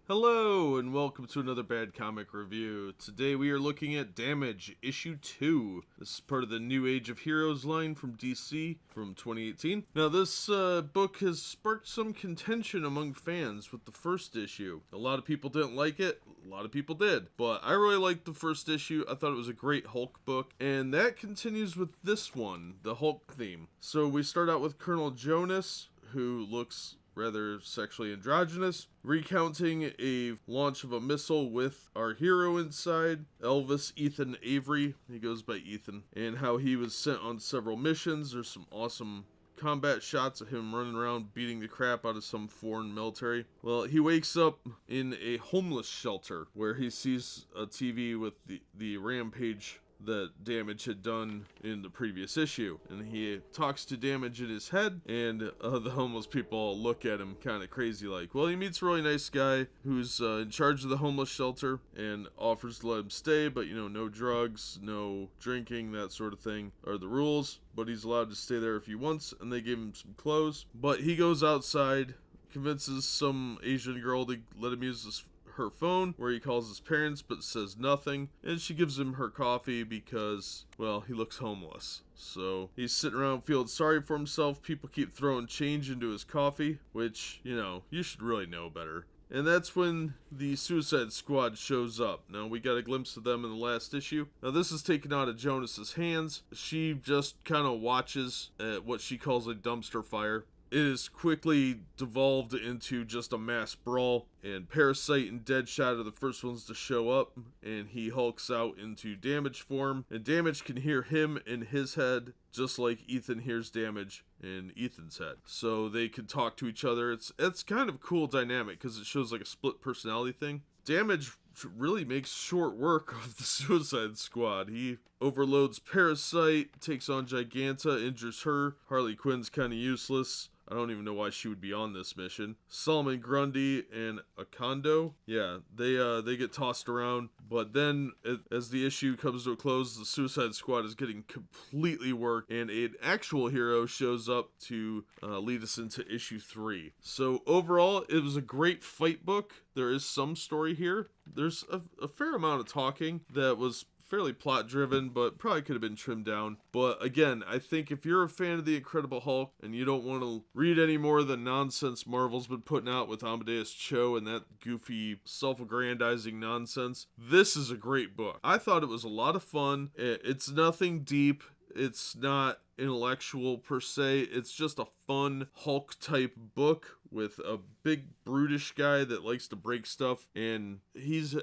Hello, and welcome to another Bad Comic Review. Today we are looking at Damage, Issue 2. This is part of the New Age of Heroes line from DC from 2018. Now this book has sparked some contention among fans with the first issue. A lot of people didn't like it, a lot of people did. But I really liked the first issue. I thought it was a great Hulk book. And that continues with this one, the Hulk theme. So we start out with Colonel Jonas, who looks rather sexually androgynous, recounting a launch of a missile with our hero inside, Elvis Ethan Avery, he goes by Ethan, and how he was sent on several missions. There's some awesome combat shots of him running around beating the crap out of some foreign military. Well, he wakes up in a homeless shelter where he sees a TV with the rampage that Damage had done in the previous issue, and he talks to Damage in his head, and the homeless people look at him kind of crazy like. Well, he meets a really nice guy who's in charge of the homeless shelter and offers to let him stay, but no drugs, no drinking, that sort of thing are the rules, but he's allowed to stay there if he wants, and they give him some clothes. But he goes outside, convinces some Asian girl to let him use her phone, where he calls his parents but says nothing, and she gives him her coffee because, well, he looks homeless. So he's sitting around feeling sorry for himself. People keep throwing change into his coffee, which, you should really know better. And that's when the Suicide Squad shows up. Now, we got a glimpse of them in the last issue. Now, this is taken out of Jonas's hands. She just kind of watches at what she calls a dumpster fire. It is quickly devolved into just a mass brawl, and Parasite and Deadshot are the first ones to show up, and he hulks out into Damage form, and Damage can hear him in his head, just like Ethan hears Damage in Ethan's head. So they can talk to each other. It's kind of a cool dynamic, because it shows like a split personality thing. Damage really makes short work of the Suicide Squad. He overloads Parasite, takes on Giganta, injures her. Harley Quinn's kind of useless. I don't even know why she would be on this mission. Solomon Grundy and Akando, yeah, they get tossed around. But then, as the issue comes to a close, the Suicide Squad is getting completely worked, and an actual hero shows up to lead us into issue 3. So overall, it was a great fight book. There is some story here. There's a fair amount of talking that was fairly plot driven, but probably could have been trimmed down. But again, I think if you're a fan of the Incredible Hulk and you don't want to read any more of the nonsense Marvel's been putting out with Amadeus Cho and that goofy self-aggrandizing nonsense, this is a great book. I thought it was a lot of fun. It's nothing deep. It's not intellectual per se. It's just a fun Hulk type book with a big brutish guy that likes to break stuff, and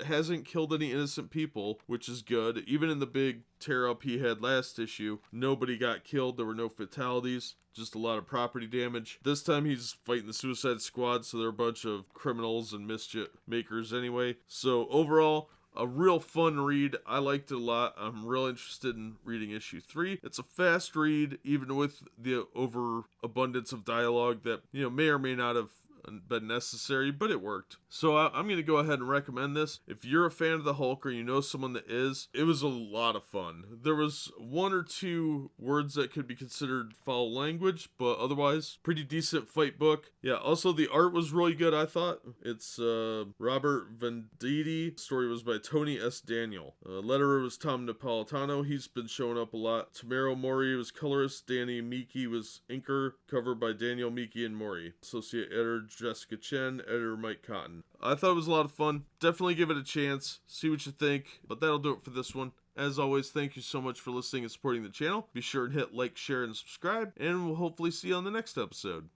hasn't killed any innocent people, which is good. Even in the big tear up he had last issue, nobody got killed. There were no fatalities, just a lot of property damage. This time he's fighting the Suicide Squad, so they're a bunch of criminals and mischief makers anyway. So overall, a real fun read. I liked it a lot. I'm real interested in reading issue 3. It's a fast read, even with the overabundance of dialogue that, may or may not have been necessary, but it worked. So I'm going to go ahead and recommend this. If you're a fan of the Hulk or you know someone that is, it was a lot of fun. There was one or two words that could be considered foul language, but otherwise, pretty decent fight book. Yeah, also the art was really good, I thought. It's Robert Venditti. Story was by Tony S. Daniel. Letterer was Tom Napolitano. He's been showing up a lot. Tamaro Mori was colorist. Danny Miki was inker. Cover by Daniel Miki and Mori. Associate editor Jessica Chen, editor Mike Cotton. I thought it was a lot of fun. Definitely give it a chance. See what you think. But that'll do it for this one. As always, thank you so much for listening and supporting the channel. Be sure and hit like, share, and subscribe. And we'll hopefully see you on the next episode.